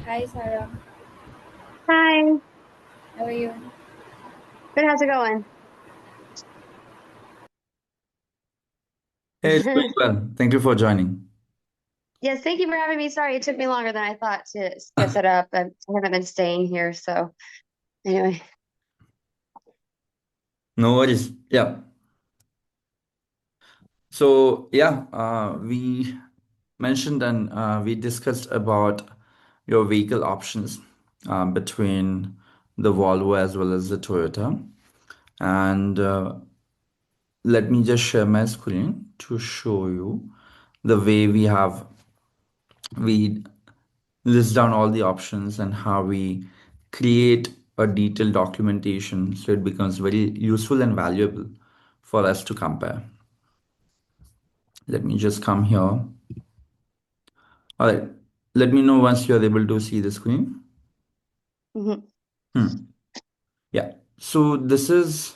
Hi Sarah, Hi, how are you? good. How's it going? Hey, it's going well. Thank you for joining. Yes, thank you for having me. Sorry, it took me longer than I thought to get set up. I haven't been staying here, so anyway. No worries. Yeah. So, yeah, we mentioned and we discussed about your vehicle options between the Volvo as well as the Toyota. And let me just share my screen to show you the way we list down all the options and how we create a detailed documentation so it becomes very useful and valuable for us to compare. Let me just come here. All right. Let me know once you're able to see the screen. Mhm. Hmm. Yeah. So this is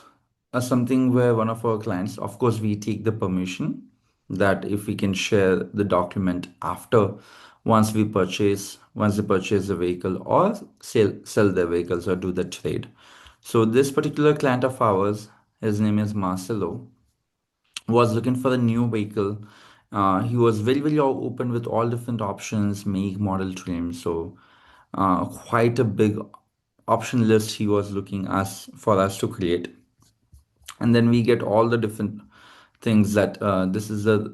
something where one of our clients, of course, we take the permission that if we can share the document after once they purchase the vehicle or sell their vehicles or do the trade. So this particular client of ours, his name is Marcelo, was looking for a new vehicle. He was very open with all different options, make, model, trim. So quite a big option list he was looking us for us to create. And then we get all the different things that this is a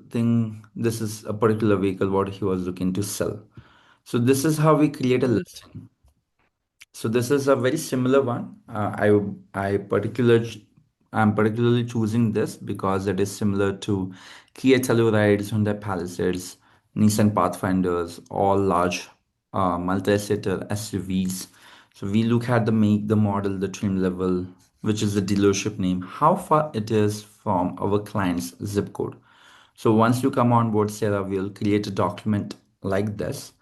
particular vehicle what he was looking to sell. So this is how we create a Mhm. listing. So this is a very similar one. I'm particularly choosing this because it is similar to Kia Tellurides, Hyundai Palisades, Nissan Pathfinders, all large multi-seater SUVs. So we look at the make, the model, the trim level, which is the dealership name, how far it is from our client's zip code. So once you come on board, Sarah, we'll create a document like this,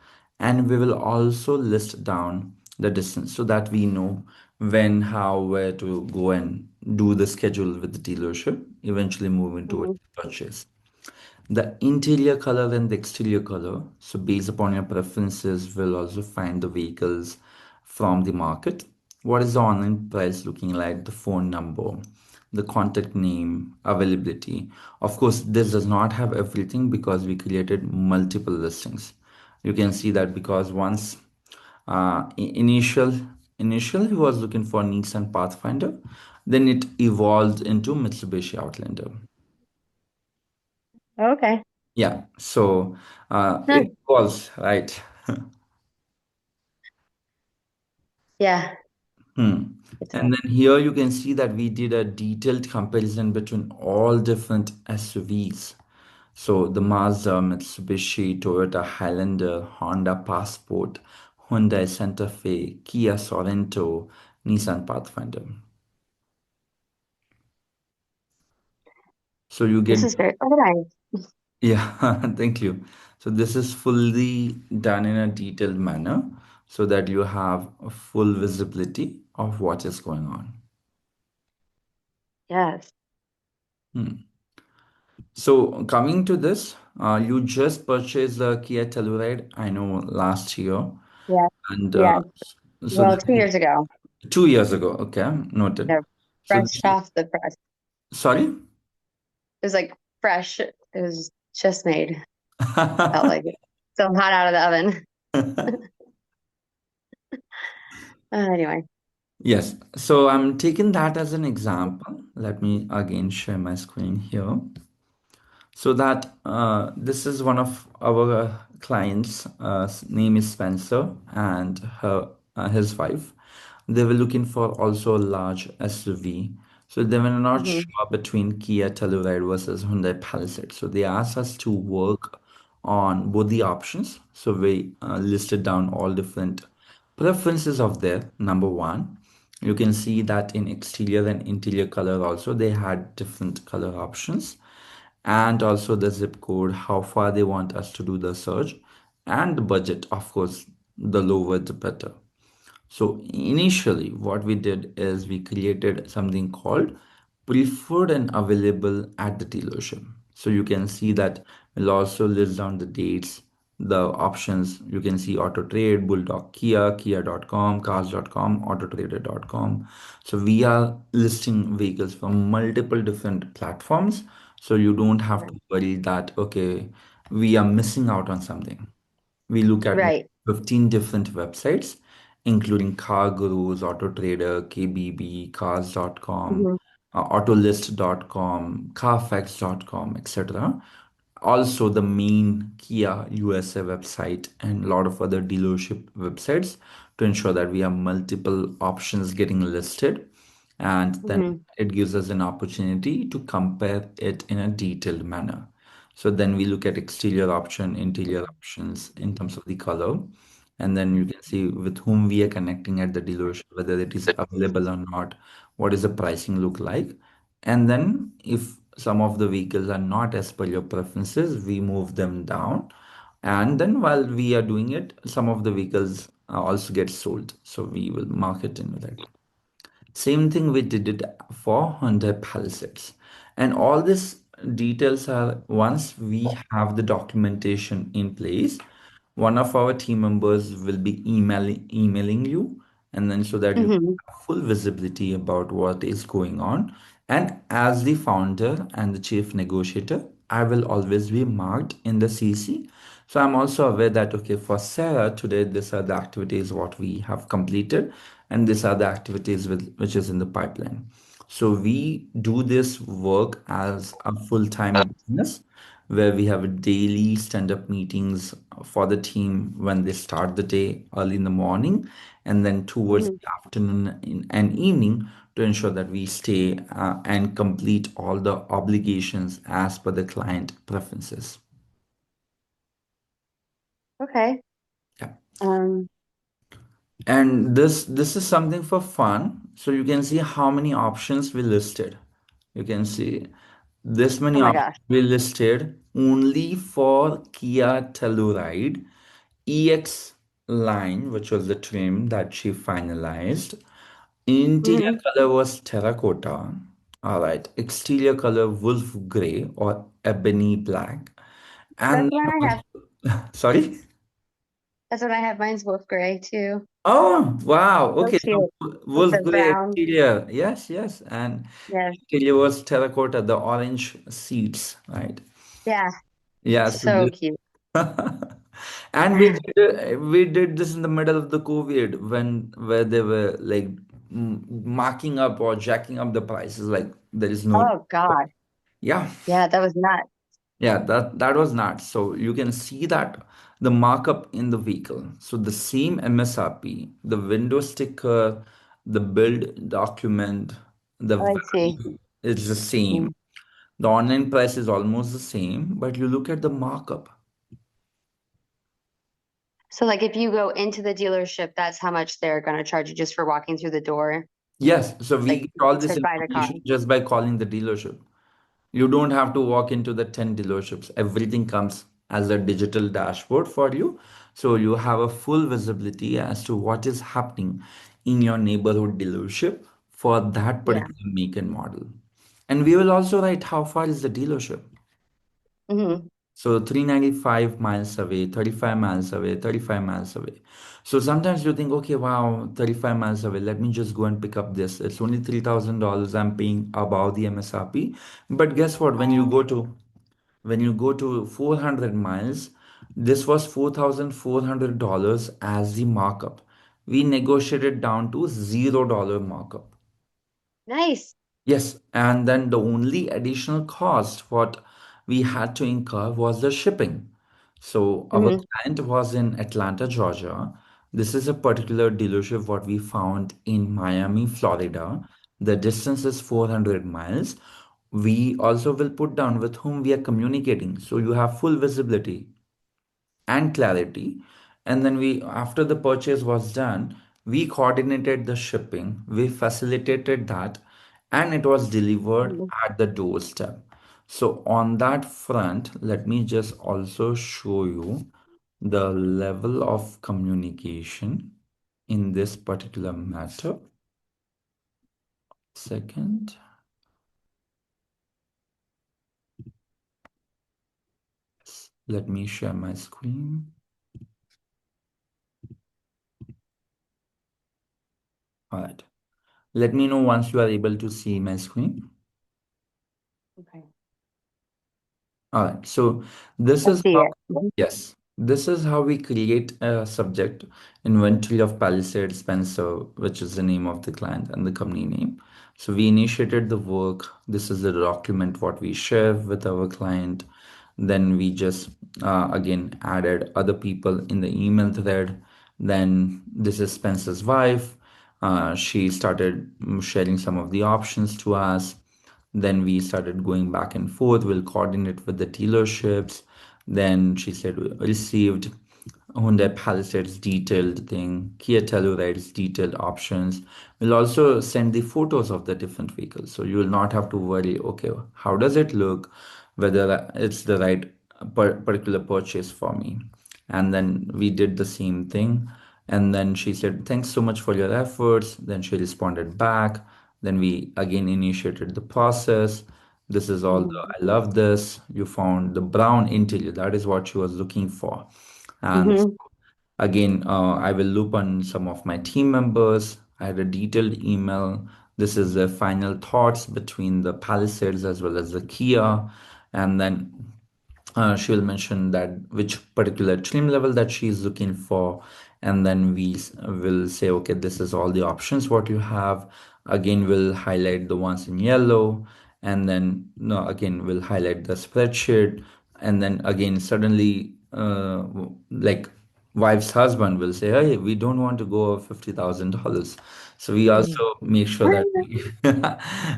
and we will also list down the distance so that we know when, how, where to go and do the schedule with the dealership, eventually move into a Mhm. purchase. The interior color and the exterior color. So based upon your preferences, we'll also find the vehicles from the market. What is the online price looking like? The phone number, the contact name, availability. Of course, this does not have everything because we created multiple listings. You can see that because once initial he was looking for Nissan Pathfinder, then it evolved into Mitsubishi Outlander. Okay. Yeah, so Huh. it was right. Yeah. Hmm. It's And then here you can see that we did a detailed comparison between all different SUVs. So the Mazda, Mitsubishi, Toyota Highlander, Honda Passport, Hyundai Santa Fe, Kia Sorento, Nissan Pathfinder. So you this get, is very organized. yeah, thank you. So this is fully done in a detailed manner so that you have a full visibility of what is going on. Yes. Hmm. So coming to this, you just purchased the Kia Telluride, I know last year, Yeah. and Yeah. so Well, 2 years ago. 2 years ago. Okay, noted. They're So fresh off the press. sorry. It was like fresh. It was just made. Felt like it. Still hot out of the oven. Anyway. Yes. So I'm taking that as an example. Let me again share my screen here. So that this is one of our clients. Name is Spencer and his wife. They were looking for also a large SUV. So they were not Hmm. sure between Kia Telluride versus Hyundai Palisade. So they asked us to work on both the options. So we listed down all different preferences of their number one. You can see that in exterior and interior color also they had different color options, and also the zip code, how far they want us to do the search, and the budget. Of course, the lower the better. So initially, what we did is we created something called preferred and available at the dealership. So you can see that we'll also list down the dates, the options. You can see Auto Trade, Bulldog Kia, Kia.com, Cars.com, Autotrader.com. So we are listing vehicles from multiple different platforms. So you don't have to Right. worry that, okay, we are missing out on something. We look at Right. 15 different websites, including Car Gurus, Auto Trader, KBB, Cars.com, Hmm. Autolist.com, Carfax.com, etc. Also, the main Kia USA website and a lot of other dealership websites to ensure that we have multiple options getting listed. And then Hmm. it gives us an opportunity to compare it in a detailed manner. So then we look at exterior option, interior options in terms of the color. And then you can see with whom we are connecting at the dealership, whether it is available or not, what does the pricing look like. And then if some of the vehicles are not as per your preferences, we move them down. And then while we are doing it, some of the vehicles also get sold. So we will mark it in with it. Same thing we did it for Hyundai Palisades. And all these details are once we have the documentation in place, one of our team members will be emailing you, and then so that you Hmm. have full visibility about what is going on. And as the founder and the chief negotiator, I will always be marked in the CC. So I'm also aware that, okay, for Sarah today, these are the activities what we have completed, and these are the activities which is in the pipeline. So we do this work as a full-time business where we have a daily stand-up meetings for the team when they start the day early in the morning, and then towards Hmm. the afternoon and evening to ensure that we stay and complete all the obligations as per the client preferences. Okay. Yeah. Um, And this is something for fun. So you can see how many options we listed. You can see this oh many my options gosh. we listed only for Kia Telluride EX line, which was the trim that she finalized. Interior Hmm. color was terracotta. All right. Exterior color wolf gray or ebony black. That's And what then I have. sorry? That's what I have. Mine's wolf gray too. Oh, wow. So Okay. So cute. With wolf the gray brown. exterior. Yes, yes. And Yes. interior was terracotta, the orange seats, right? Yeah. Yeah. So So cute. and we did this in the middle of the COVID when where they were like marking up or jacking up the prices like there is no. Oh God. Yeah. Yeah, that was nuts. Yeah, that was not. So you can see that the markup in the vehicle. So the same MSRP, the window sticker, the build document, the Oh, I see. value is the same. Mm. The online price is almost the same, but you look at the markup. So like if you go into the dealership, that's how much they're gonna charge you just for walking through the door, Yes, so we like get all this to buy the car. information just by calling the dealership. You don't have to walk into the 10 dealerships. Everything comes as a digital dashboard for you. So you have a full visibility as to what is happening in your neighborhood dealership for that Yeah. particular make and model. And we will also write how far is the dealership. Hmm. So 395 miles away, 35 miles away, 35 miles away. So sometimes you think, okay, wow, 35 miles away, let me just go and pick up this. It's only $3,000 I'm paying above the MSRP. But guess what? When you go to 400 miles, this was $4,400 as the markup. We negotiated down to $0 markup. Nice. Yes, and then the only additional cost what we had to incur was the shipping. So our Hmm. client was in Atlanta, Georgia. This is a particular dealership what we found in Miami, Florida. The distance is 400 miles. We also will put down with whom we are communicating. So you have full visibility and clarity. And then we, after the purchase was done, we coordinated the shipping, we facilitated that, and it was delivered Hmm. at the doorstep. So on that front, let me just also show you the level of communication in this particular matter. Second. Let me share my screen. All right. Let me know once you are able to see my screen. Okay. All right. So this I is see how, it. Mhm. yes, this is how we create a subject inventory of Palisade Spencer, which is the name of the client and the company name. So we initiated the work. This is the document what we share with our client. Then we just again added other people in the email thread. Then this is Spencer's wife. She started sharing some of the options to us. Then we started going back and forth. We'll coordinate with the dealerships. Then she said we received Hyundai Palisades detailed thing, Kia Telluride's detailed options. We'll also send the photos of the different vehicles. So you will not have to worry, okay, how does it look? Whether it's the right particular purchase for me. And then we did the same thing. And then she said, thanks so much for your efforts. Then she responded back. Then we again initiated the process. This is all the, Mhm. I love this. You found the brown interior. That is what she was looking for. And Mhm. again, I will loop on some of my team members. I had a detailed email. This is the final thoughts between the Palisades as well as the Kia. And then she'll mention that which particular trim level that she's looking for, and then we will say, okay, this is all the options what you have. Again, we'll highlight the ones in yellow, and then no, again we'll highlight the spreadsheet, and then again suddenly like wife's husband will say, hey, we don't want to go over $50,000. So we Mhm. also make sure that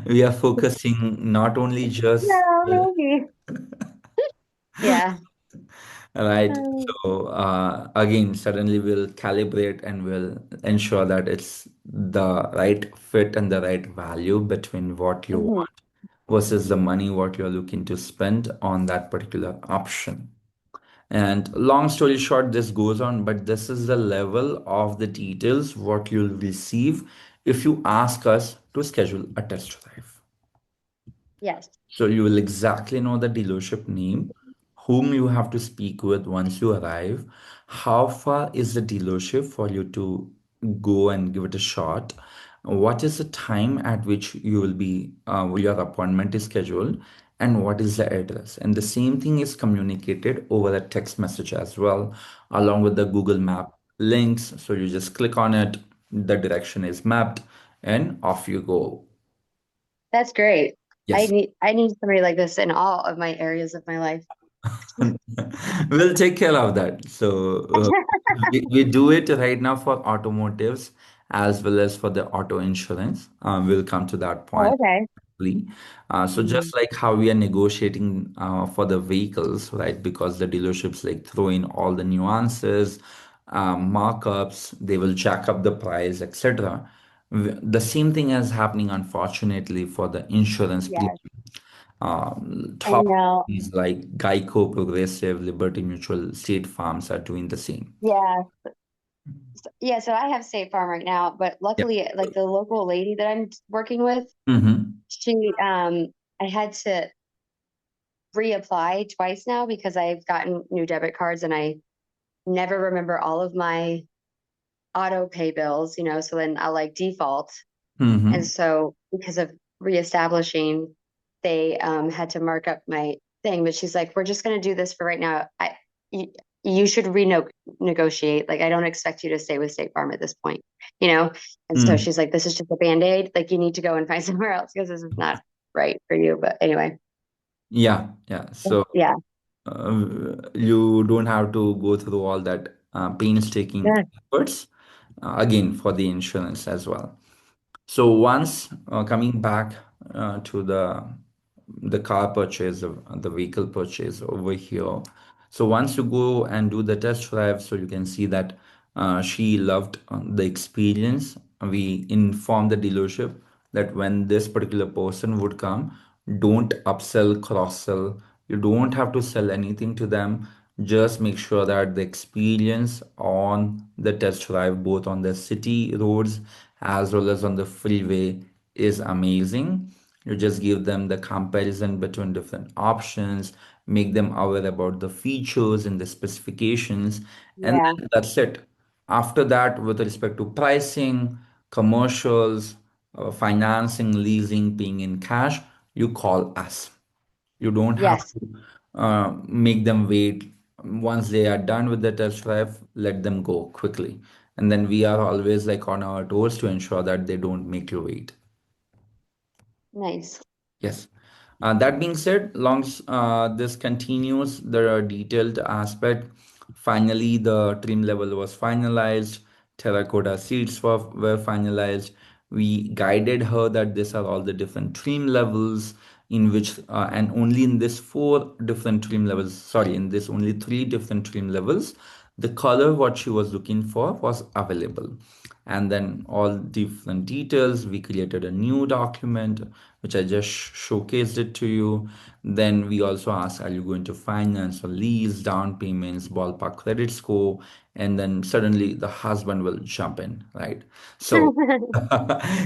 we are focusing not only just No, maybe. Yeah. right. Um, So again, suddenly we'll calibrate and we'll ensure that it's the right fit and the right value between what you mhm. want versus the money what you're looking to spend on that particular option. And long story short, this goes on, but this is the level of the details what you'll receive if you ask us to schedule a test drive. Yes. So you will exactly know the dealership name, whom you have to speak with once you arrive, how far is the dealership for you to go and give it a shot, what is the time at which you will be your appointment is scheduled, and what is the address. And the same thing is communicated over a text message as well, along with the Google Map links. So you just click on it, the direction is mapped, and off you go. That's great. Yes. I need somebody like this in all of my areas of my life. We'll take care of that. So we do it right now for automotives as well as for the auto insurance. We'll come to that Oh, point. okay. Lee. So Mhm. just like how we are negotiating for the vehicles, right? Because the dealerships like throw in all the nuances, markups, they will jack up the price, etc. The same thing is happening, unfortunately, for the insurance premium. Yes, I Top know. companies like Geico, Progressive, Liberty Mutual, State Farms are doing the same. Yeah. Yeah, so I have State Farm right now, but Yeah. luckily like the local lady that I'm working with, Mm-hmm. she I had to reapply twice now because I've gotten new debit cards and I never remember all of my auto pay bills, so then I'll like default. And Mm-hmm. so because of reestablishing, they had to mark up my thing. But she's like, we're just going to do this for right now. You, you should renegotiate. Like, I don't expect you to stay with State Farm at this point, you know? And so Mm. she's like, this is just a Band-Aid. Like, you need to go and find somewhere else because this is not right for you. But anyway, Yeah, yeah. So yeah. you don't have to go through all that painstaking Yeah. efforts again for the insurance as well. So once coming back to the car purchase, the vehicle purchase over here. So once you go and do the test drive, so you can see that she loved the experience. We informed the dealership that when this particular person would come, don't upsell, cross sell. You don't have to sell anything to them. Just make sure that the experience on the test drive, both on the city roads as well as on the freeway, is amazing. You just give them the comparison between different options, make them aware about the features and the specifications, and Yeah. then that's it. After that, with respect to pricing, commercials, financing, leasing, paying in cash, you call us. You don't have Yes. to make them wait. Once they are done with the test drive, let them go quickly. And then we are always like on our toes to ensure that they don't make you wait. Nice. Yes. That being said, this continues the detailed aspect. Finally, the trim level was finalized. Terracotta seats were finalized. We guided her that these are all the different trim levels in which, and only in this four different trim levels, sorry, in this only three different trim levels, the color what she was looking for was available. And then all different details, we created a new document which I just showcased it to you. Then we also asked, are you going to finance or lease, down payments, ballpark credit score? And then suddenly the husband will jump in, right? So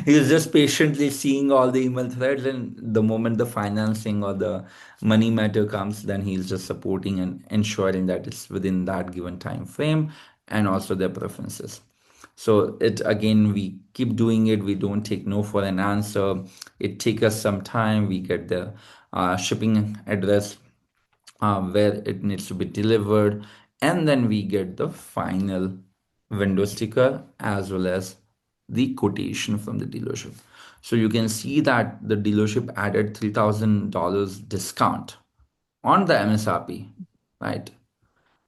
he was just patiently seeing all the email threads, and the moment the financing or the money matter comes, then he's just supporting and ensuring that it's within that given time frame and also their preferences. So it again, we keep doing it. We don't take no for an answer. It takes us some time. We get the shipping address where it needs to be delivered, and then we get the final window sticker as well as the quotation from the dealership. So you can see that the dealership added $3,000 discount on the MSRP, right?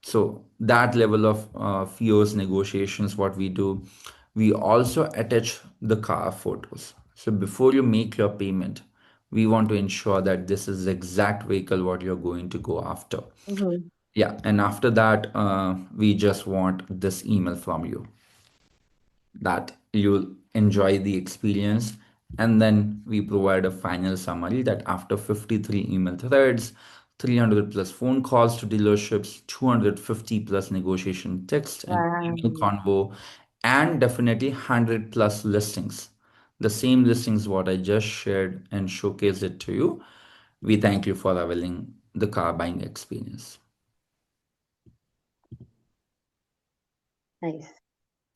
So that level of fierce negotiations, what we do, we also attach the car photos. So before you make your payment, we want to ensure that this is the exact vehicle what you're going to go after. Mhm. Yeah, and after that, we just want this email from you that you'll enjoy the experience. And then we provide a final summary that after 53 email threads, 300 plus phone calls to dealerships, 250 plus negotiation text and email Wow. convo, and definitely 100 plus listings. The same listings what I just shared and showcased it to you. We thank you for availing the car buying experience. Nice.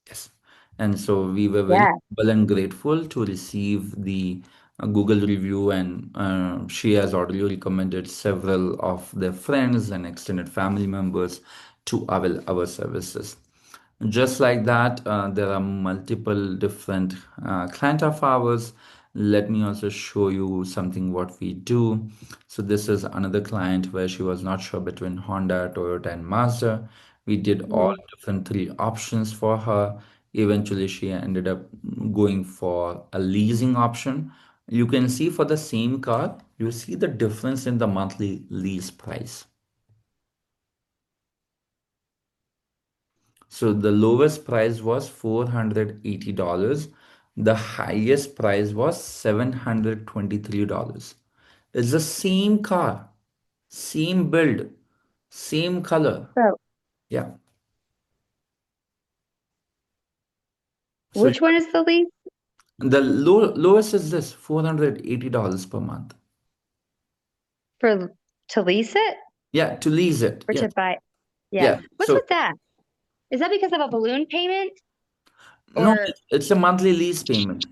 Yes. And so we were very Yeah. humble and grateful to receive the Google review, and she has already recommended several of their friends and extended family members to avail our services. Just like that, there are multiple different client of ours. Let me also show you something what we do. So this is another client where she was not sure between Honda, Toyota, and Mazda. We did all Mhm. different three options for her. Eventually, she ended up going for a leasing option. You can see for the same car, you see the difference in the monthly lease price. So the lowest price was $480. The highest price was $723. It's the same car, same build, same color. So, Yeah. So which one is the least the lowest is this $480 per month. for to lease it Yeah, to lease it. or Yes. to buy? Yeah. Yeah. What's So with that? Is that because of a balloon payment no, or it's a monthly lease payment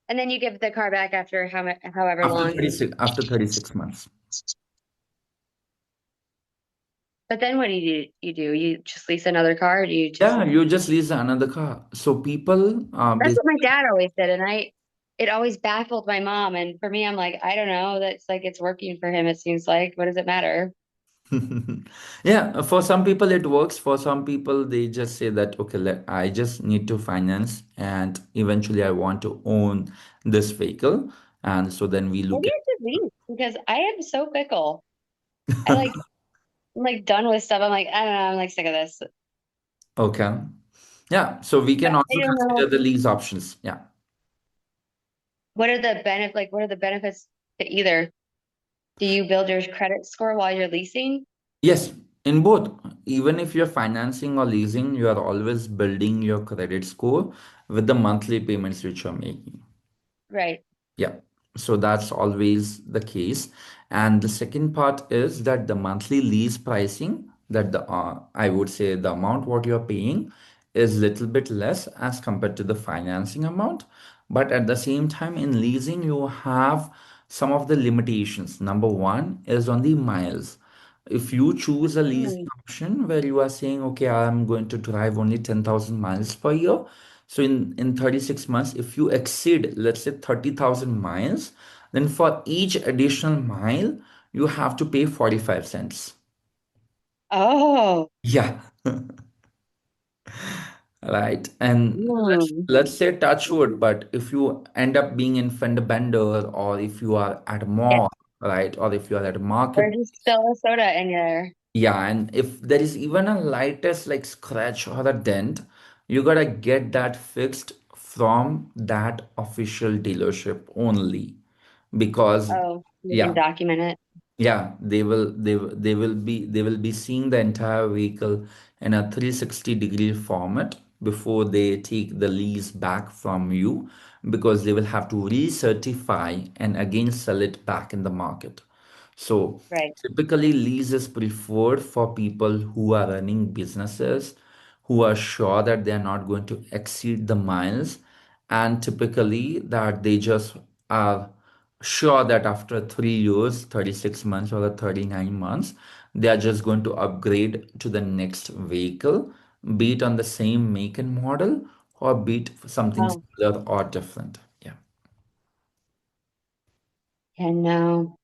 and then you give the car back after however after long? 36 months. But then what do you do? You just lease another car or do you just Yeah, you just lease another car. So people That's what my basically dad always did, and I it always baffled my mom. And for me, I'm like, I don't know. That's like it's working for him, it seems like. What does it matter? yeah, for some people it works. For some people, they just say that, okay, I just need to finance and eventually I want to own this vehicle. And so then we look Maybe at, it's a lease because I am so fickle. I like I'm like done with stuff. I'm like, I don't know, I'm like sick of this. okay. Yeah, so we can I also don't consider know. the lease options. Yeah. What are the benefits to either? Do you build your credit score while you're leasing? Yes, in both. Even if you're financing or leasing, you are always building your credit score with the monthly payments which you're making. Right. Yeah. So that's always the case. And the second part is that the monthly lease pricing, that the I would say the amount what you're paying is little bit less as compared to the financing amount. But at the same time, in leasing, you have some of the limitations. Number one is on the miles. If you choose a leasing Mm. option where you are saying, okay, I'm going to drive only 10,000 miles per year. So in 36 months, if you exceed, let's say 30,000 miles, then for each additional mile, you have to pay 45 cents. Oh, Yeah, right. And mm. let's say touch wood, but if you end up being in fender bender or if you are at a Yeah. mall, right, or if you are at a market. Or just spill a soda in there. Yeah, and if there is even a lightest like scratch or a dent, you gotta get that fixed from that official dealership only. Because, Oh, you can yeah, document it. yeah, they will be seeing the entire vehicle in a 360-degree format before they take the lease back from you because they will have to recertify and again sell it back in the market. So Right. typically lease is preferred for people who are running businesses, who are sure that they are not going to exceed the miles, and typically that they just are sure that after 3 years, 36 months, or 39 months, they are just going to upgrade to the next vehicle, be it on the same make and model, or be it something Oh, similar or different. Yeah. yeah, no.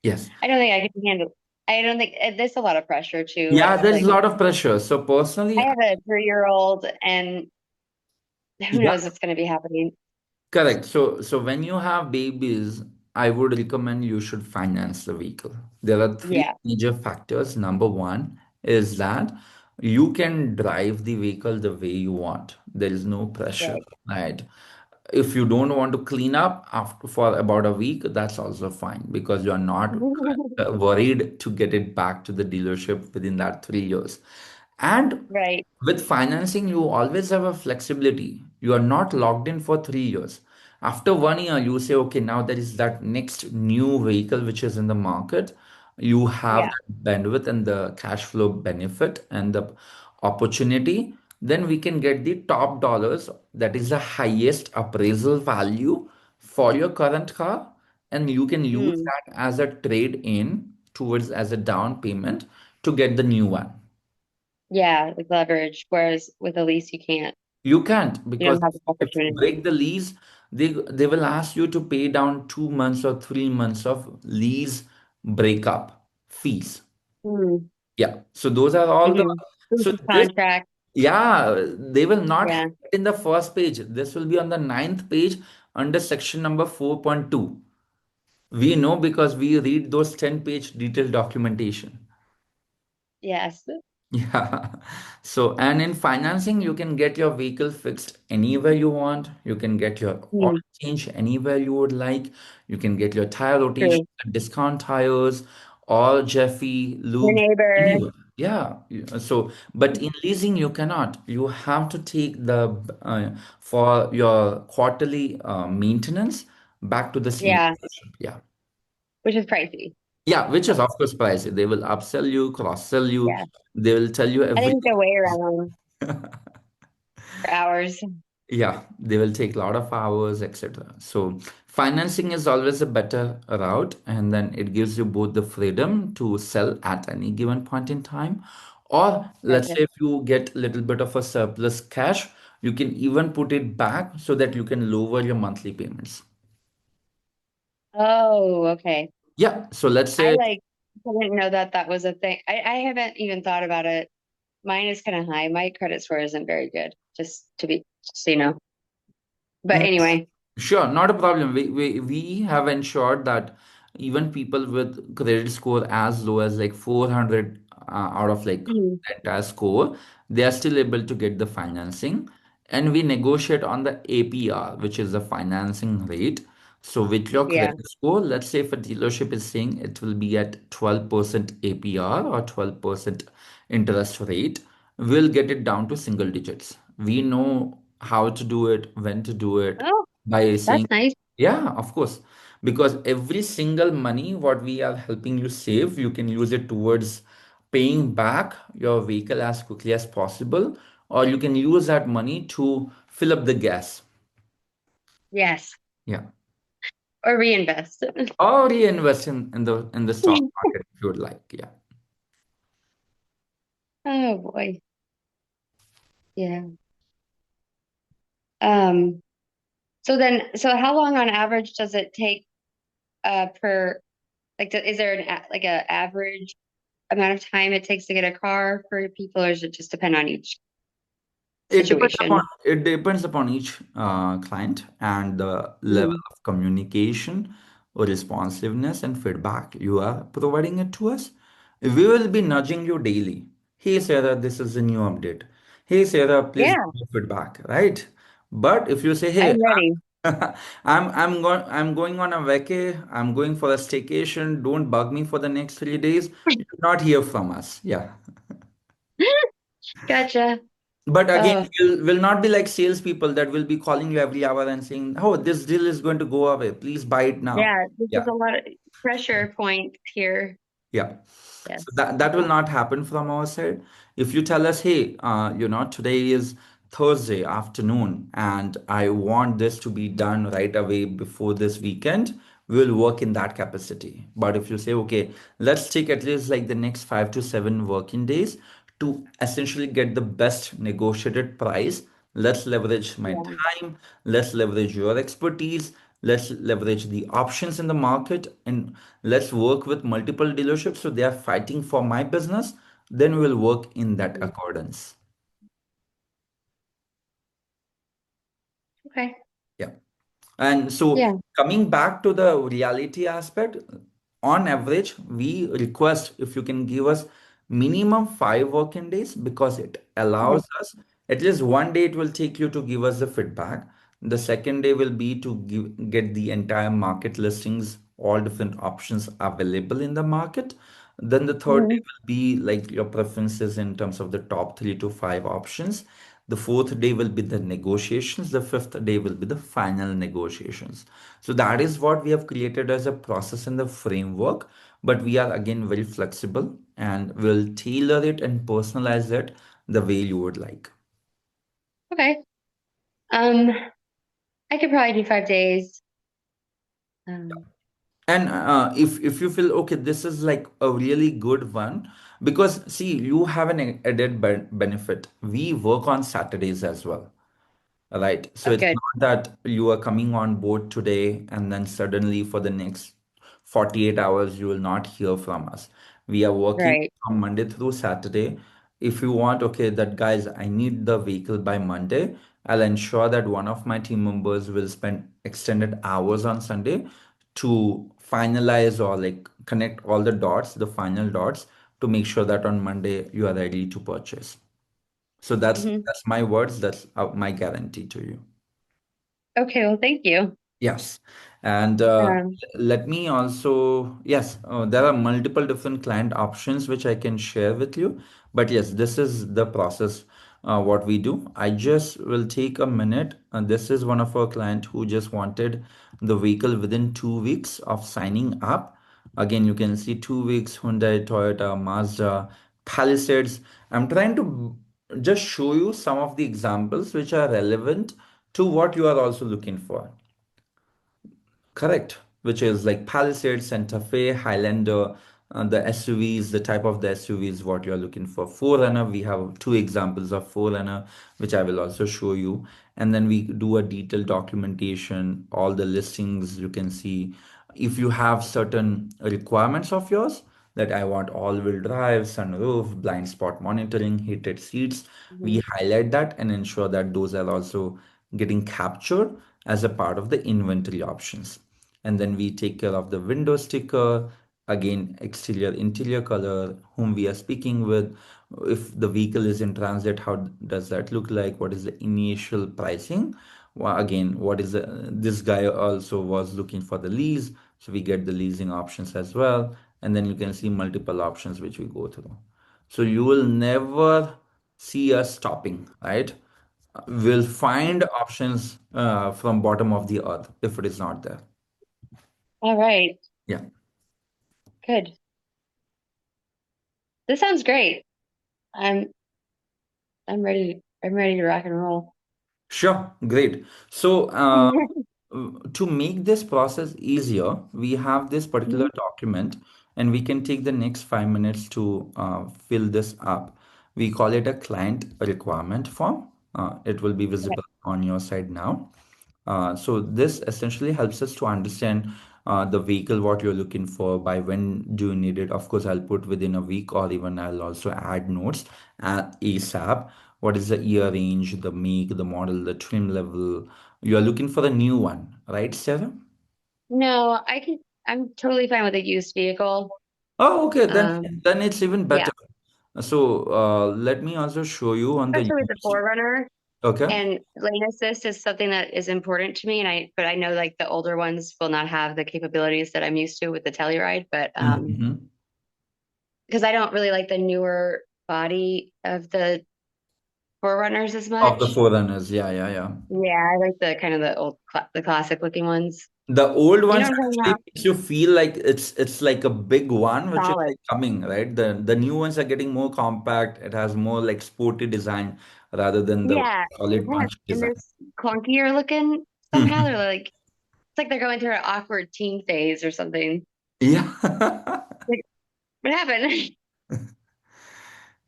Yes. I don't think I can handle. I don't think there's a lot of pressure too. Yeah, It's there is a like lot of pressure. So I personally, have a 3-year-old, and who yeah, knows what's going to be happening. correct. So when you have babies, I would recommend you should finance the vehicle. There are three Yeah, major factors. Number one is that you can drive the vehicle the way you want. There is no pressure, right. right? If you don't want to clean up after for about a week, that's also fine because you're not worried to get it back to the dealership within that 3 years. And Right. with financing, you always have a flexibility. You are not locked in for 3 years. After 1 year, you say, okay, now there is that next new vehicle which is in the market. You have Yeah. that bandwidth and the cash flow benefit and the opportunity. Then we can get the top dollars, that is the highest appraisal value for your current car. And you can use Mm. that as a trade in towards as a down payment to get the new one. Yeah, with leverage. Whereas with a lease, you can't. You can't You because don't have the if you opportunity. break the lease, they will ask you to pay down 2 months or 3 months of lease breakup fees. Mm. Yeah. So those are all the Mm-hmm. so this Contract. yeah, they will not have Yeah. it in the first page. This will be on the ninth page under section number 4.2. We know because we read those 10-page detailed documentation. Yes. Yeah. So, and in financing, you can get your vehicle fixed anywhere you want. You can get your oil Mm. change anywhere you would like. You can get your tire rotation, True. discount tires, or Jeffy Your lube neighbor. anywhere. Yeah. So, but in leasing, you cannot. You have to take the for your quarterly maintenance back to the same Yeah. dealership. Yeah. Which is pricey. Yeah, which is of course pricey. They will upsell you, cross-sell you. Yeah. They will tell you I think everything. the way around for hours. Yeah, they will take a lot of hours, etc. So financing is always a better route, and then it gives you both the freedom to sell at any given point in time. Or let's Gotcha. say if you get a little bit of a surplus cash, you can even put it back so that you can lower your monthly payments. Oh, okay. Yeah, so let's I say like didn't know that that was a thing. I haven't even thought about it. Mine is kind of high. My credit score isn't very good, just so you know. But mm, anyway. sure, not a problem. We have ensured that even people with credit score as low as like 400 out of like Mhm. the entire score, they are still able to get the financing. And we negotiate on the APR, which is the financing rate. So with your Yeah. credit score, let's say if a dealership is saying it will be at 12% APR or 12% interest rate, we'll get it down to single digits. We know how to do it, when to do it, Oh. by That's saying, nice. yeah, of course, because every single money what we are helping you save, you can use it towards paying back your vehicle as quickly as possible, or you can use that money to fill up the gas. Yes. Yeah. Or reinvest. Or reinvest in the stock market if you would like. Yeah. Oh boy. Yeah. Um, so how long on average does it take per like is there like a average amount of time it takes to get a car for people, or does it just depend on each situation? It depends upon each client and the level Mm. of communication or responsiveness and feedback you are providing it to us. We will be nudging you daily. Hey Sarah, this is a new update. Hey Sarah, please give Yeah, me feedback, right? But if you say, hey, I'm ready. I'm going on a vacay, I'm going for a staycation, don't bug me for the next 3 days, you'll not hear from us. Yeah. Gotcha. But again, Oh, will not be like salespeople that will be calling you every hour and saying, "Oh, this deal is going to go away. Please buy it now." yeah, this is Yeah. a lot of pressure point here. Yeah. So Yes. that will not happen from our side. If you tell us, hey, today is Thursday afternoon and I want this to be done right away before this weekend, we'll work in that capacity. But if you say, okay, let's take at least like the next 5 to 7 working days to essentially get the best negotiated price, let's leverage my Yeah. time, let's leverage your expertise, let's leverage the options in the market, and let's work with multiple dealerships so they are fighting for my business, then we'll work in that Mm. accordance. Okay. Yeah. And so Yeah. coming back to the reality aspect, on average, we request if you can give us minimum 5 working days because it Okay. allows us at least one day it will take you to give us the feedback. The second day will be to get the entire market listings, all different options available in the market. Then the third day Mhm. will be like your preferences in terms of the top 3 to 5 options. The fourth day will be the negotiations. The fifth day will be the final negotiations. So that is what we have created as a process and the framework. But we are again very flexible and will tailor it and personalize it the way you would like. Okay. Um, I could probably do 5 days. Um, And if you feel okay, this is like a really good one because see, you have an added benefit. We work on Saturdays as well. Right. So oh, it's good. not that you are coming on board today and then suddenly for the next 48 hours you will not hear from us. We are working Right. from Monday through Saturday. If you want, okay, that guys, I need the vehicle by Monday, I'll ensure that one of my team members will spend extended hours on Sunday to finalize or like connect all the dots, the final dots, to make sure that on Monday you are ready to purchase. So that's Hmm. that's my words. That's my guarantee to you. Okay. Well, thank you. Yes, and Um, let me also, yes, there are multiple different client options which I can share with you. But yes, this is the process, what we do. I just will take a minute. This is one of our client who just wanted the vehicle within 2 weeks of signing up. Again, you can see 2 weeks, Hyundai, Toyota, Mazda, Palisades. I'm trying to just show you some of the examples which are relevant to what you are also looking for. Correct, which is like Palisade, Santa Fe, Highlander, the SUVs, the type of the SUVs what you're looking for. 4Runner, we have two examples of 4Runner, which I will also show you. And then we do a detailed documentation, all the listings you can see. If you have certain requirements of yours, that I want all-wheel drive, sunroof, blind spot monitoring, heated seats, we mhm, highlight that and ensure that those are also getting captured as a part of the inventory options. And then we take care of the window sticker, again exterior interior color, whom we are speaking with, if the vehicle is in transit, how does that look like, what is the initial pricing. Well, again, what is this guy also was looking for the lease, so we get the leasing options as well. And then you can see multiple options which we go through, so you will never see us stopping, right? We'll find options from bottom of the earth if it is not there. All right. Yeah. Good. This sounds great. I'm I'm ready. I'm ready to rock and roll. Sure, great. So, to make this process easier, we have this particular Mhm. document, and we can take the next 5 minutes to fill this up. We call it a client requirement form. It will be Okay. visible on your side now. So this essentially helps us to understand the vehicle, what you're looking for, by when do you need it. Of course, I'll put within a week, or even I'll also add notes at ASAP. What is the year range, the make, the model, the trim level? You're looking for a new one, right, Sarah? No, I'm totally fine with a used vehicle. Oh, okay, Um, then it's even yeah, better. So let me also show you on the especially with the used. Forerunner. Okay. And lane assist is something that is important to me, and but I know like the older ones will not have the capabilities that I'm used to with the Telluride, but Mhm. because I don't really like the newer body of the Forerunners as Of the much. Forerunners, yeah, yeah, yeah. Yeah, I like the kind of the the classic looking ones. The old You know ones what I'm talking actually about? makes you feel like it's like a big one which is Solid. like coming, right? The new ones are getting more compact. It has more like sporty design rather than the Yeah, solid kind of, punch and design. they're clunkier looking somehow. They're like it's like they're going through an awkward teen phase or something. Yeah. Like, what happened?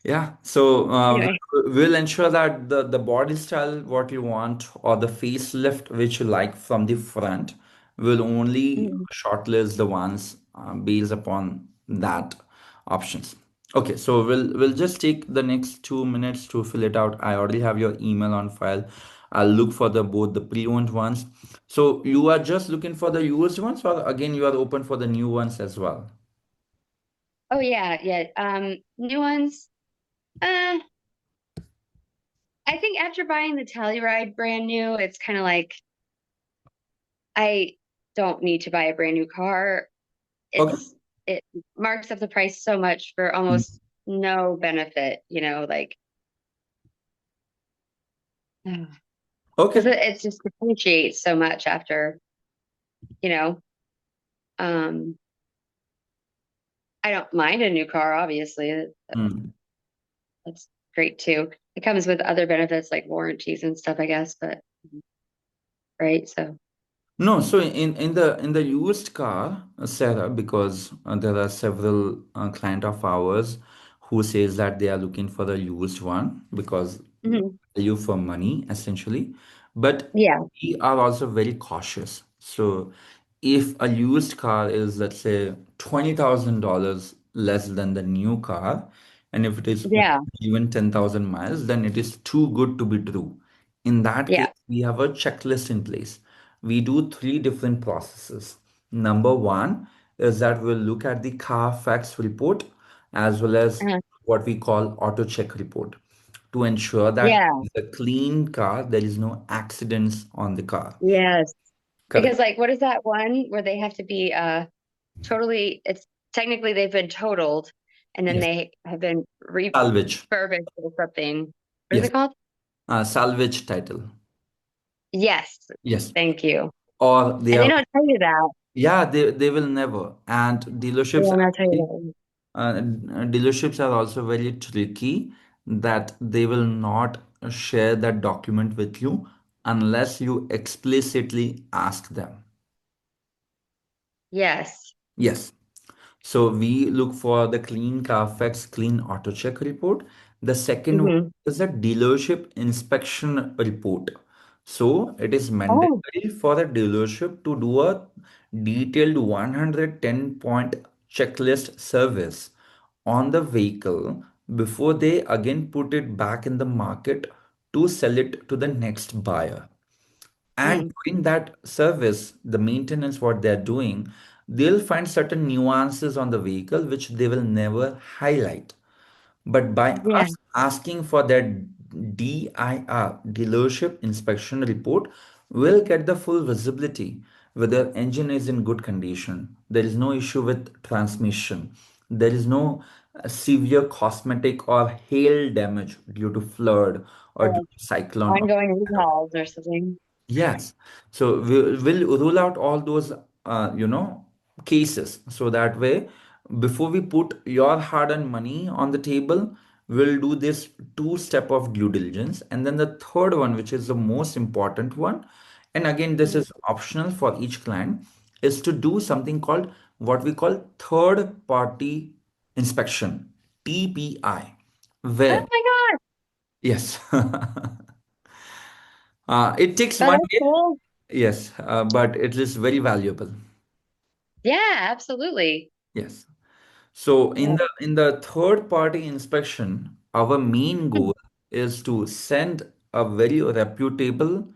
Yeah, so Anyway. we'll ensure that the body style what you want or the facelift which you like from the front will only Mhm. shortlist the ones based upon that options. Okay, so we'll just take the next 2 minutes to fill it out. I already have your email on file. I'll look for the both the pre-owned ones. So you are just looking for the used ones, or again you are open for the new ones as well? Oh yeah, yeah. New ones. Uh, I think after buying the Telluride brand new, it's kind of like I don't need to buy a brand new car. Okay. It marks up the price so much for almost no benefit, like because Okay. it just depreciates so much after, you know. Um, I don't mind a new car, obviously. Hmm. That's great too. It comes with other benefits like warranties and stuff, I guess, but right, so No, so in the used car, Sarah, because there are several client of ours who says that they are looking for a used one because mhm. value for money essentially, but Yeah, we are also very cautious. So if a used car is, let's say, $20,000 less than the new car, and if it is yeah, even 10,000 miles, then it is too good to be true. In that case, yeah, we have a checklist in place. We do three different processes. Number one is that we'll look at the Carfax report as well as uh, what we call auto check report to ensure that yeah, it's a clean car, there is no accidents on the car. yes. Correct. Because like, what is that one where they have to be totally? It's technically they've been totaled, and then Yes. they have been Salvage. refurbished or something. What is Yes. it called? Salvage title. Yes, Yes. thank you. Or they And they are, don't tell you that. yeah, they will never. And They dealerships will are not tell very you dealerships are also very tricky that they will not share that document with you unless you explicitly ask them. that. Yes. Yes. So we look for the clean Carfax clean auto check report. The second one Hmm. is a dealership inspection report. So it is Oh, mandatory for a dealership to do a detailed 110-point checklist service on the vehicle before they again put it back in the market to sell it to the next buyer. And mm, during that service, the maintenance, what they're doing, they'll find certain nuances on the vehicle which they will never highlight. But by yeah, us asking for that DIR, dealership inspection report, we'll get the full visibility whether engine is in good condition. There is no issue with transmission. There is no severe cosmetic or hail damage due to flood or Or due like to cyclone. ongoing recalls or something. Yes. So we'll rule out all those, cases. So that way, before we put your hard-earned money on the table, we'll do this two-step of due diligence. And then the third one, which is the most important one, and again, this Mhm. is optional for each client, is to do something called what we call third-party inspection, TPI, Oh where, my God. yes, it takes Oh, one that's day. cool. Yes, but it is very valuable. Yeah, absolutely. Yes. So in Yeah. the third party inspection, our main goal is to send a very reputable,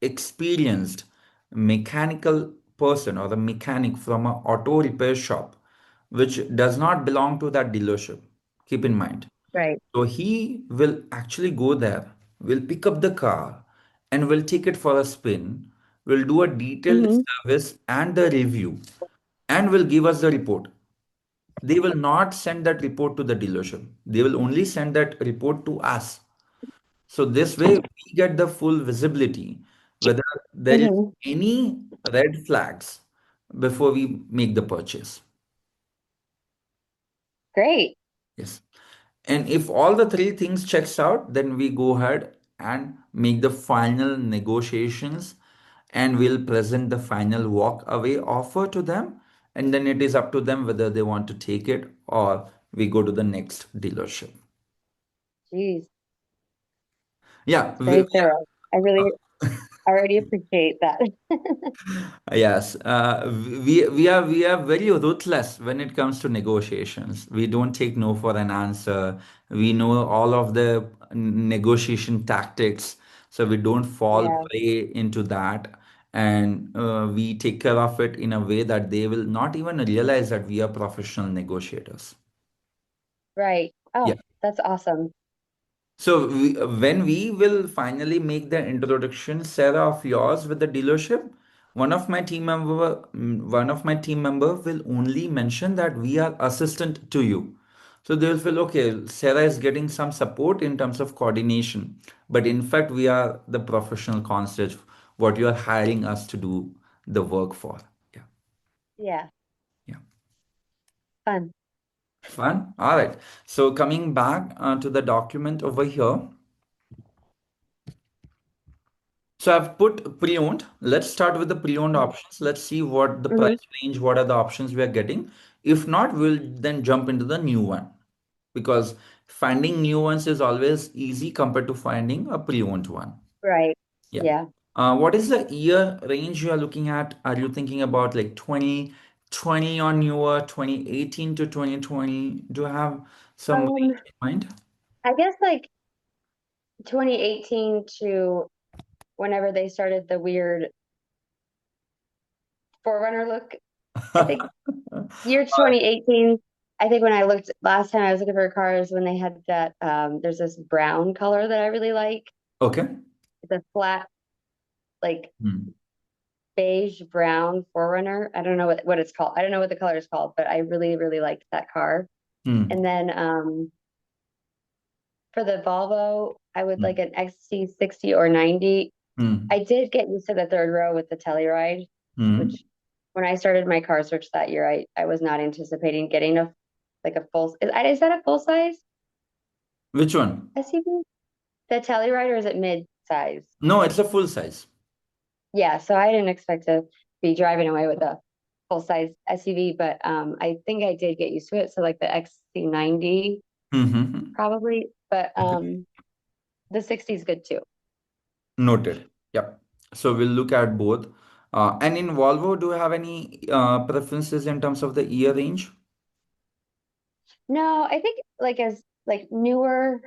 experienced mechanical person or the mechanic from a auto repair shop, which does not belong to that dealership. Keep in mind. Right. So he will actually go there, will pick up the car, and will take it for a spin, will do a detailed Hmm. service and the review, and will give us the report. They will not send that report to the dealership. They will only send that report to us. So this way we get the full visibility whether there is Hmm. any red flags before we make the purchase. Great. Yes. And if all the three things checks out, then we go ahead and make the final negotiations and we'll present the final walk away offer to them. And then it is up to them whether they want to take it or we go to the next dealership. Jeez. Yeah, Very thorough. I really uh, already appreciate that. yes, we are very ruthless when it comes to negotiations. We don't take no for an answer. We know all of the negotiation tactics, so we don't fall Yeah. prey into that, and we take care of it in a way that they will not even realize that we are professional negotiators. Right. Yeah. Oh, that's awesome. So when we will finally make the introduction, Sarah, of yours with the dealership, one of my team member will only mention that we are assistant to you. So they will feel okay, Sarah is getting some support in terms of coordination, but in fact we are the professional concierge, what you are hiring us to do the work for. Yeah, Yeah. yeah. Fun. Fun. All right. So coming back to the document over here. So I've put pre-owned. Let's start with the pre-owned options. Let's see what the Hmm. price range, what are the options we are getting. If not, we'll then jump into the new one because finding new ones is always easy compared to finding a pre-owned one. Right. Yeah. Yeah. What is the year range you are looking at? Are you thinking about like 2020 or newer, 2018 to 2020? Do you have some Um, range in mind? I guess like 2018 to whenever they started the weird Forerunner look. I think year 2018. I think when I looked last time I was looking for cars when they had that there's this brown color that I really like. Okay. It's a flat like Hmm. beige brown Forerunner. I don't know what it's called. I don't know what the color is called, but I really, really liked that car. Hmm. And then for the Volvo, I would Hmm. like an XC60 or 90. Hmm. I did get used to the third row with the Telluride, Hmm. which when I started my car search that year, I was not anticipating getting a like a full. Is that a full size Which one? SUV? The Telluride, or is it mid size? No, it's a full size. Yeah, so I didn't expect to be driving away with a full size SUV, but I think I did get used to it. So like the XC90 Mm-hmm. probably, but Okay. the 60 is good too. Noted. Yep. So we'll look at both. And in Volvo, do you have any preferences in terms of the year range? No, I think like as like newer,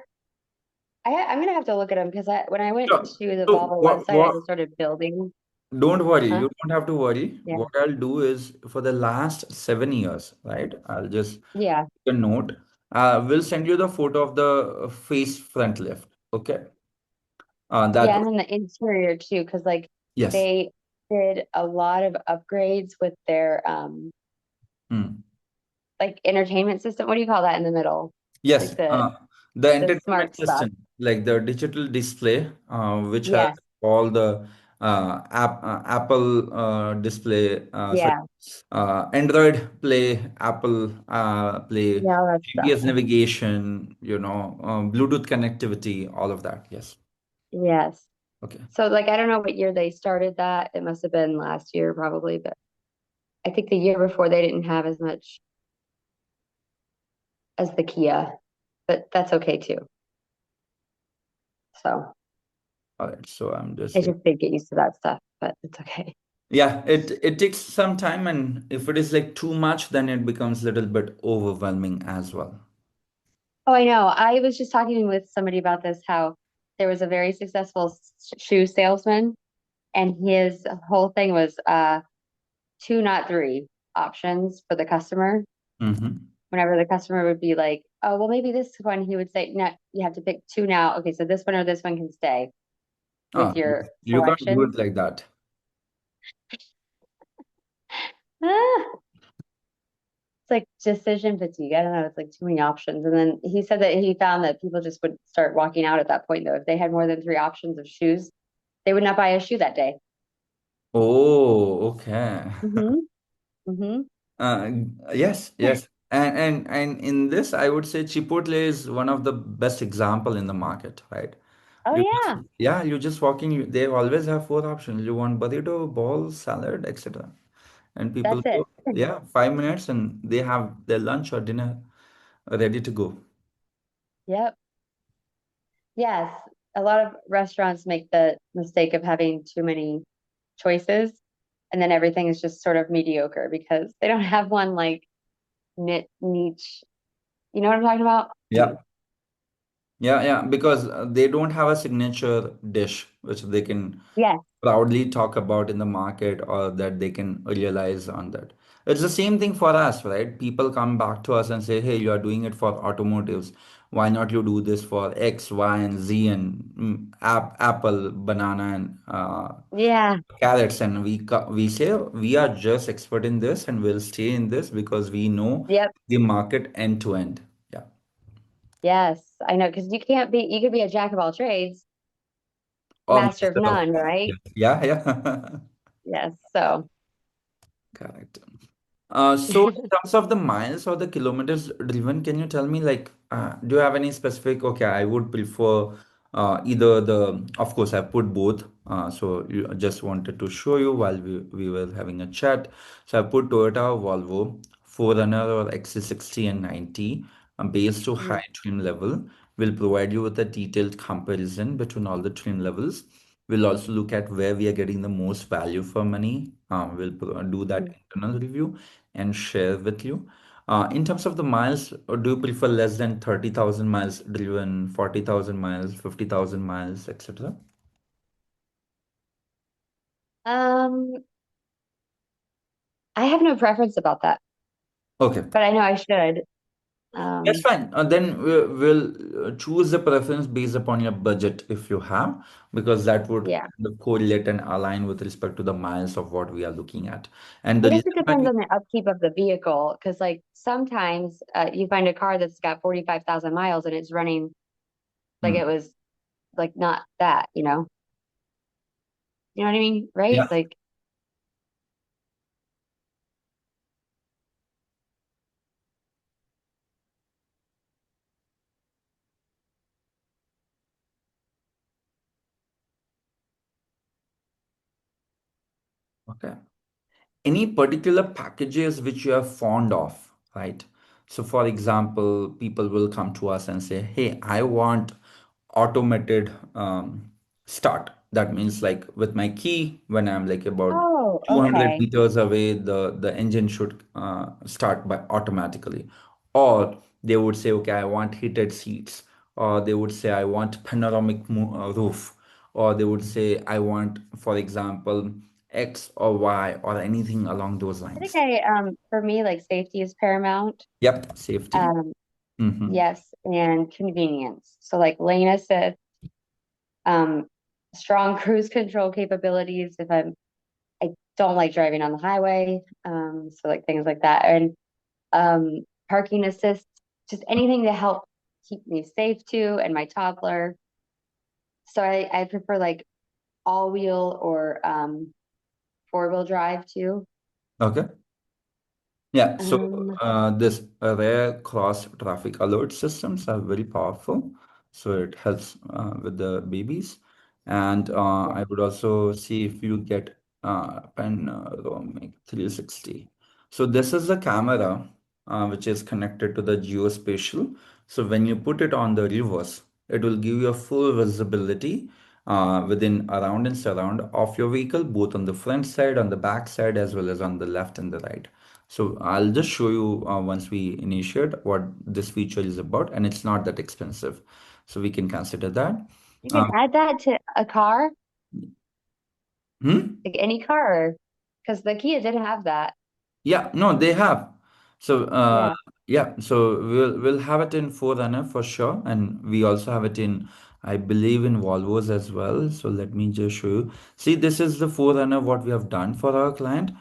I'm gonna have to look at them because when I went Sure. to the So Volvo website, I what, just started building. don't worry, Huh? you don't have to worry. Yeah. What I'll do is for the last 7 years, right? I'll just Yeah. take a note. We'll send you the photo of the face front lift. Okay. That Yeah, and then the interior too, because like yes. they did a lot of upgrades with their Hmm. like entertainment system. What do you call that in the middle? Yes, Like the the entertainment smart stuff. system, like the digital display, which has Yes. all the Apple display, sorry, Yeah. Android Play, Apple Play, Yeah, all that stuff. GPS navigation, Bluetooth connectivity, all of that. Yes. Yes. Okay. So like I don't know what year they started that. It must have been last year probably, but I think the year before they didn't have as much as the Kia, but that's okay too. So All right. So I'm I just like, just did get used to that stuff, but it's okay. yeah, it takes some time, and if it is like too much, then it becomes a little bit overwhelming as well. Oh, I know. I was just talking with somebody about this, how there was a very successful shoe salesman, and his whole thing was two, not three options for the customer. Mm-hmm. Whenever the customer would be like, oh, well, maybe this one, he would say, no, you have to pick two now. Okay, so this one or this one can stay with Ah, your you can't do it selections. like that. Ah, it's like decision fatigue. I don't know. It's like too many options. And then he said that he found that people just would start walking out at that point, though. If they had more than three options of shoes, they would not buy a shoe that day. Oh, okay. Mm-hmm. Mm-hmm. Uh, yes, yes. And in this, I would say Chipotle is one of the best example in the market, right? Oh yeah, You just walk in, they always have four options. You want burrito, bowl, salad, etc. And people that's it. go, yeah, 5 minutes and they have their lunch or dinner ready to go. Yep. Yes. A lot of restaurants make the mistake of having too many choices, and then everything is just sort of mediocre because they don't have one like niche. You know what I'm talking about? Yeah. Yeah, because they don't have a signature dish which they can Yes. proudly talk about in the market or that they can realize on that. It's the same thing for us, right? People come back to us and say, hey, you are doing it for automotives. Why not you do this for X, Y, and Z and Apple, banana, and Yeah. carrots? And we say we are just expert in this and we'll stay in this because we know Yep. the market end to end. Yeah. Yes. I know because you could be a jack of all trades, Or master of master of none, none. right? Yeah, yeah. Yes. So Correct. So in terms of the miles or the kilometers driven, can you tell me like, do you have any specific? Okay, I would prefer either of course, I put both. So I just wanted to show you while we were having a chat. So I put Toyota, Volvo, 4Runner or XC60 and 90, base to Mhm. high trim level. Will provide you with a detailed comparison between all the trim levels. We'll also look at where we are getting the most value for money. We'll do that Mhm. internal review and share with you. In terms of the miles, or do you prefer less than 30,000 miles driven, 40,000 miles, 50,000 miles, etc.? um, I have no preference about that, Okay, but I know I should. that's Um, fine. Then we'll choose the preference based upon your budget if you have, because that would yeah. kind of correlate and align with respect to the miles of what we are looking at. And I the guess reason it depends why, on the upkeep of the vehicle because, like, sometimes you find a car that's got 45,000 miles and it's running like hmm, it was like not that, you know? You know what I mean? Right? yeah, Like, okay. Any particular packages which you are fond of, right? So, for example, people will come to us and say, hey, I want automated start. That means, like with my key, when I'm like about oh, 200 okay. meters away, the engine should start by automatically. Or they would say, okay, I want heated seats. Or they would say, I want panoramic roof. Or they would say, I want, for example, X or Y or anything along those I think lines. for me, like safety is paramount. Yep, safety. Um, Mm-hmm. yes, and convenience. So, like lane assist, um, strong cruise control capabilities if I don't like driving on the highway. So like things like that. And parking assist, just anything to help keep me safe too, and my toddler. So I prefer like all wheel or four-wheel drive too. Okay. Yeah, so Um, this rare cross traffic alert systems are very powerful. So it helps with the babies. And yeah. I would also see if you get panoramic 360. So this is the camera which is connected to the geospatial. So when you put it on the reverse, it will give you a full visibility within around and surround of your vehicle, both on the front side, on the back side, as well as on the left and the right. So I'll just show you once we initiate what this feature is about, and it's not that expensive. So we can consider that. You can Um, add that to a car, hmm? like any car, because the Kia didn't have that. Yeah, no, they have. So Yeah. yeah, so we'll have it in Forerunner for sure, and we also have it in, I believe, in Volvos as well. So let me just show you. See, this is the Forerunner what we have done for our client.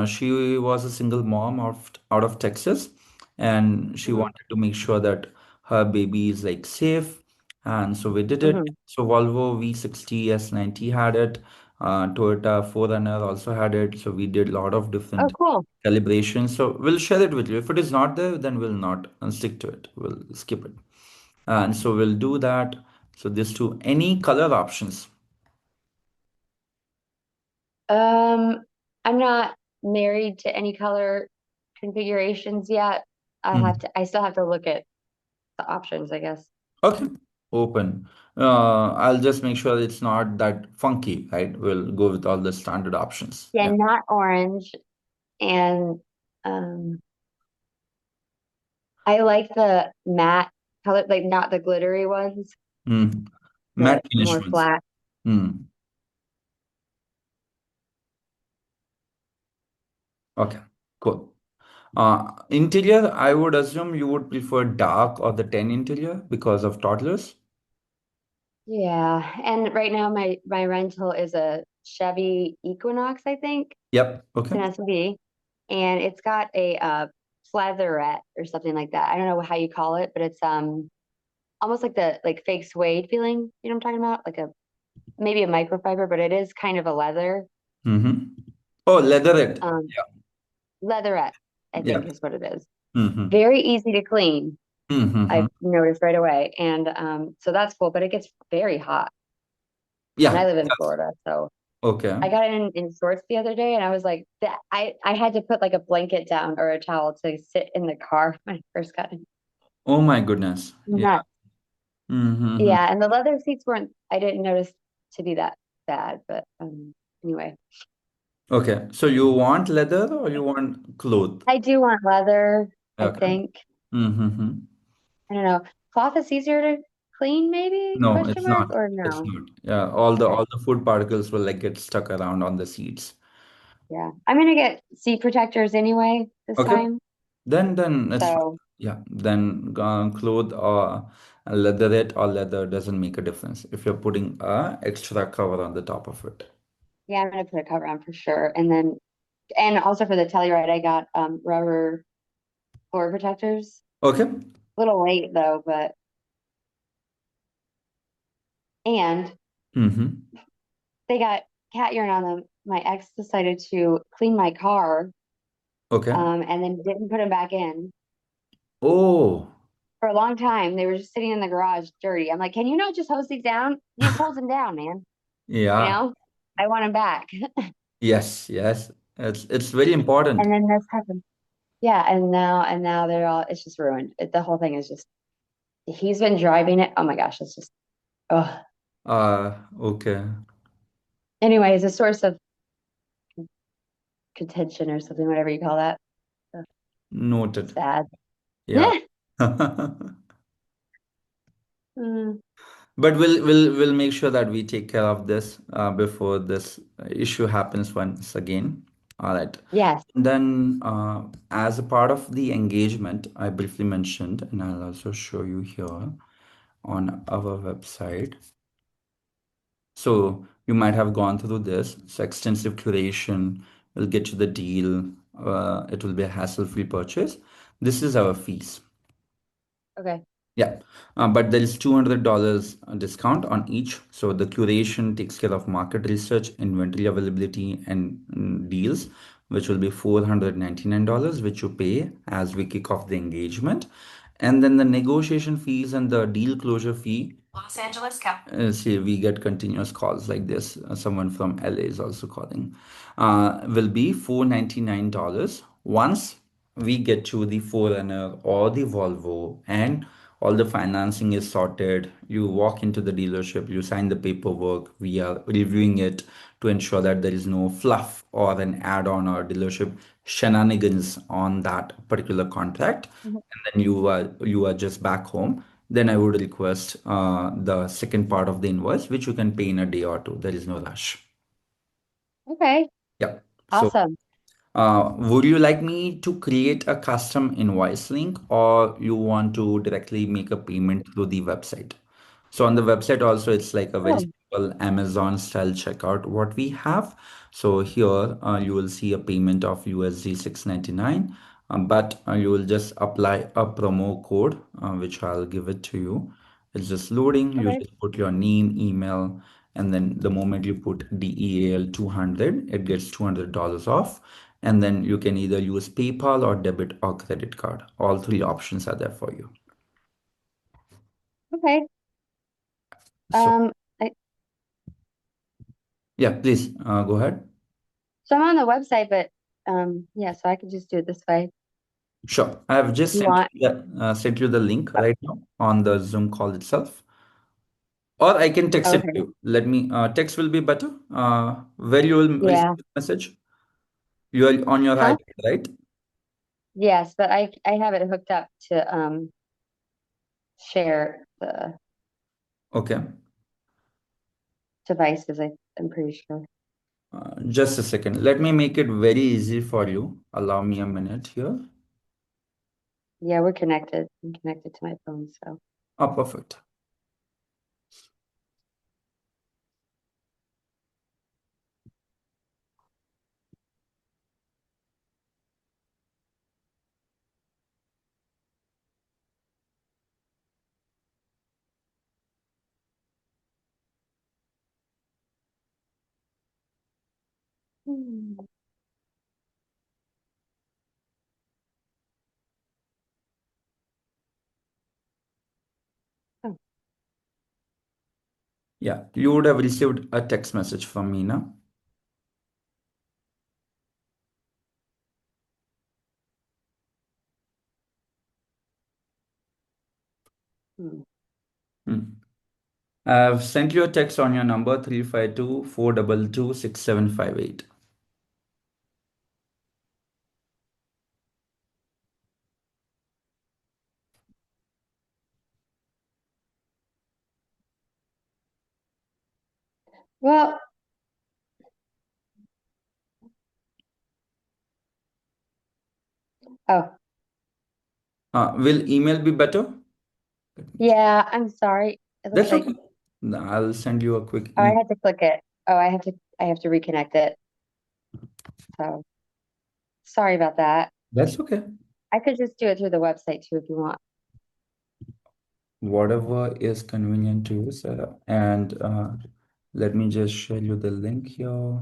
She was a single mom out of Texas, and she Hmm. wanted to make sure that her baby is like safe, and so we did it. Hmm. So Volvo V60 S90 had it. Toyota Forerunner also had it. So we did a lot of Oh, different cool. calibration. So we'll share it with you. If it is not there, then we'll not stick to it. We'll skip it. And so we'll do that. So this to any color options. Um, I'm not married to any color configurations yet. Mm. I still have to look at the options, I guess. Okay, open. I'll just make sure it's not that funky, right? We'll go with all the standard options. Yeah, Yeah. not orange. And um, I like the matte color, like not the glittery ones, Mm. the Matte finish more ones. flat. Mm. Okay, cool. Interior, I would assume you would prefer dark or the 10 interior because of toddlers. Yeah. And right now my rental is a Chevy Equinox, I think. Yep. It's Okay. an SUV. And it's got a pleatherette or something like that. I don't know how you call it, but it's almost like the like fake suede feeling. You know what I'm talking about? Like a maybe a microfiber, but it is kind of a leather. Mm-hmm. Oh, leatherette. Um, leatherette, I Yeah. think is what it is. Mm-hmm. Very easy to clean. Mm-hmm. I've noticed right away. And so that's cool, but it gets very hot. And Yeah. I live in Florida, so Okay. I got it in shorts the other day and I was like, that I had to put like a blanket down or a towel to sit in the car when I first got in. Oh my goodness. Yeah. Nuts. Mm-hmm. Yeah, and the leather seats weren't, I didn't notice to be that bad, but anyway. Okay. So you want leather or you want cloth? I do want leather, I Okay. think. Mm-hmm. I don't know. Cloth is easier to clean, maybe? No, Question it's mark not. or It's no? not. Yeah. All the Okay. all the food particles will like get stuck around on the seats. Yeah. I'm gonna get seat protectors anyway this Okay. time. Then it's fine. So Yeah. Then cloth or leatherette or leather doesn't make a difference if you're putting a extra cover on the top of it. yeah, I'm gonna put a cover on for sure. And also for the Telluride, I got rubber floor protectors. Okay. A little late though, but and Mm-hmm. they got cat urine on them. My ex decided to clean my car, Okay. and then didn't put them back in. Oh, For a long time, they were just sitting in the garage dirty. I'm like, can you not just hose these down? Just hose them down, man. You yeah. know, I want them back. Yes, yes. It's very important. And then this happened. Yeah, and now they're all. It's just ruined. The whole thing is just. He's been driving it. Oh my gosh, it's just. Oh. Okay. Anyway, it's a source of contention or something, whatever you call that. So, Noted. sad. Yeah. Mm, But we'll make sure that we take care of this before this issue happens once again. All right. yes. Then, as a part of the engagement, I briefly mentioned, and I'll also show you here on our website. So you might have gone through this. So extensive curation will get you the deal. It will be a hassle-free purchase. This is our fees. Okay. Yeah, but there is $200 discount on each. So the curation takes care of market research, inventory availability, and deals, which will be $499, which you pay as we kick off the engagement. And then the negotiation fees and the deal closure fee. Los Angeles, see, we get continuous calls like this. Someone from LA is also calling. Will be $499 once we get to the Forerunner or the Volvo and all the financing is sorted. You walk into the dealership, you sign the paperwork, we are reviewing it to ensure that there is no fluff or an add-on or dealership shenanigans on that particular contract. Mhm. And then you are just back home. Then I would request the second part of the invoice, which you can pay in a day or two. There is no rush. Okay. Yeah. So Awesome. would you like me to create a custom invoice link or you want to directly make a payment through the website? So on the website also, it's like a very Oh, simple Amazon style checkout what we have. So here you will see a payment of USD 699, but you will just apply a promo code, which I'll give it to you. It's just loading. You okay. just put your name, email, and then the moment you put DEAL 200, it gets $200 off. And then you can either use PayPal or debit or credit card. All three options are there for you. Okay. So Um, I, yeah, please go ahead. so I'm on the website, but yeah, so I could just do it this way Sure. I have if just you want. sent you the link right now on the Zoom call itself. Or I can text it to Okay. you. Let me text will be better. Where you will receive Yeah. the message. You are on your Huh? iPad, right? Yes, but I have it hooked up to share the Okay. devices. I'm pretty sure. Just a second. Let me make it very easy for you. Allow me a minute here. Yeah, we're connected. I'm connected to my phone, so. Oh, perfect. Hmm. Oh, Yeah, you would have received a text message from me now. hmm. Hmm. I've sent you a text on your number 352-422-6758. Well, oh, Will email be better? Let me check. yeah, I'm sorry. It looks That's like, okay. I'll send you a quick oh, I email. had to click it. Oh, I have to reconnect it. So sorry about that. That's okay. I could just do it through the website too if you want. Whatever is convenient to you, Sarah. And let me just share you the link here.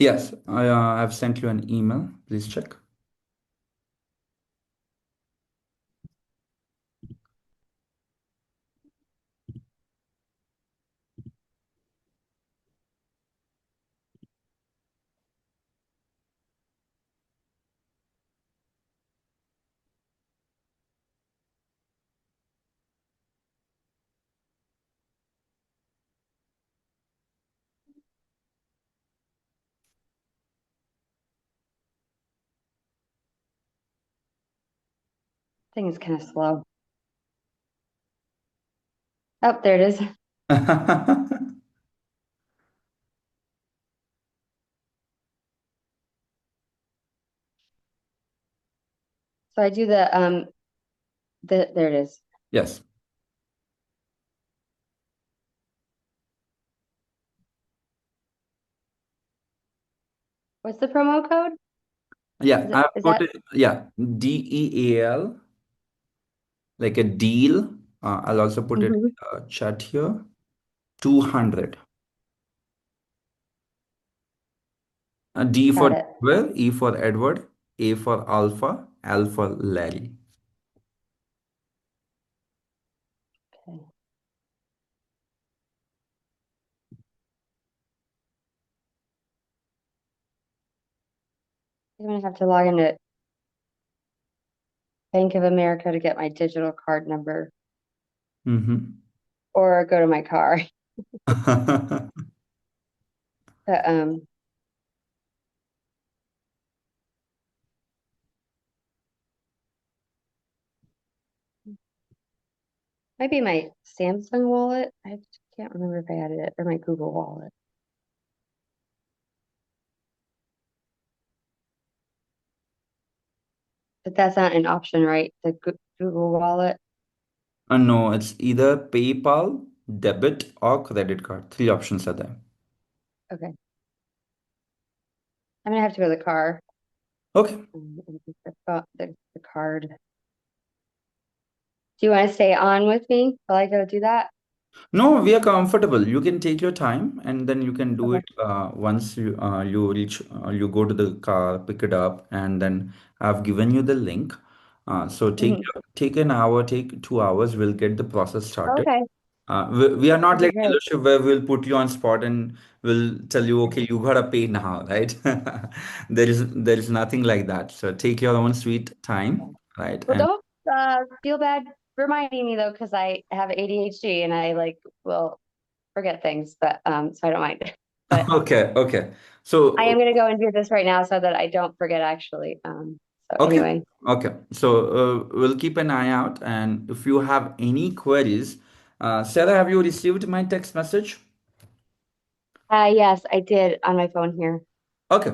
Yes, I've sent you an email. Please check. thing is kind of slow. Oh, there it is. So I do there it is. Yes. What's the promo code? Yeah, I Is put that it, yeah, DEAL, like a deal. I'll also put it Mhm. chat here. 200. D Got for it. Denver, E for Edward, A for Alpha, L for Larry. Okay. I'm gonna have to log into Bank of America to get my digital card number Mm-hmm. or go to my car. But, might be my Samsung wallet. I can't remember if I added it or my Google wallet. But that's not an option, right? The Google wallet. No, it's either PayPal, debit, or credit card. Three options are there. Okay. I'm gonna have to go to the car Okay. and get the card. Do you want to stay on with me while I go do that? No, we are comfortable. You can take your time and then you can do Okay. it once you reach you go to the car, pick it up, and then I've given you the link. So Mhm. take an hour, take 2 hours. We'll get the process started. Okay. We are not Okay, like great. dealership where we'll put you on spot and we'll tell you, okay, you gotta pay now, right? There is nothing like that. So take your own sweet time, right? Well, And don't feel bad reminding me though, because I have ADHD and I like will forget things, but so I don't mind. But okay, okay. I am So gonna go and do this right now so that I don't forget actually. So okay, anyway. okay. So we'll keep an eye out, and if you have any queries, Sarah, have you received my text message? Yes, I did on my phone here. Okay,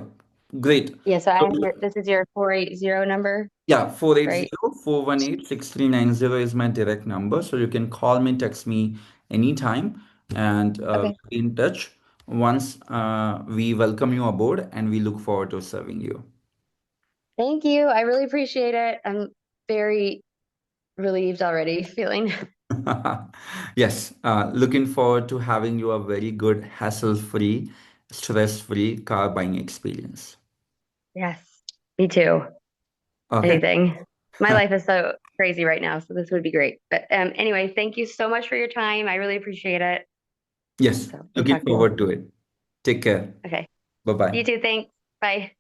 great. Yeah, so So this is your 480 number, yeah, four eight right? zero 418 6390 is my direct number. So you can call me, text me anytime, and Okay. be in touch once we welcome you aboard, and we look forward to serving you. Thank you. I really appreciate it. I'm very relieved already feeling. Yes, looking forward to having you a very good, hassle-free, stress-free car buying experience. Yes, me too. Okay. Anything. My life is so crazy right now, so this would be great. But anyway, thank you so much for your time. I really appreciate it. Yes, So we'll looking talk soon. forward to it. Take care. Okay. Bye-bye. You too. Thanks. Bye.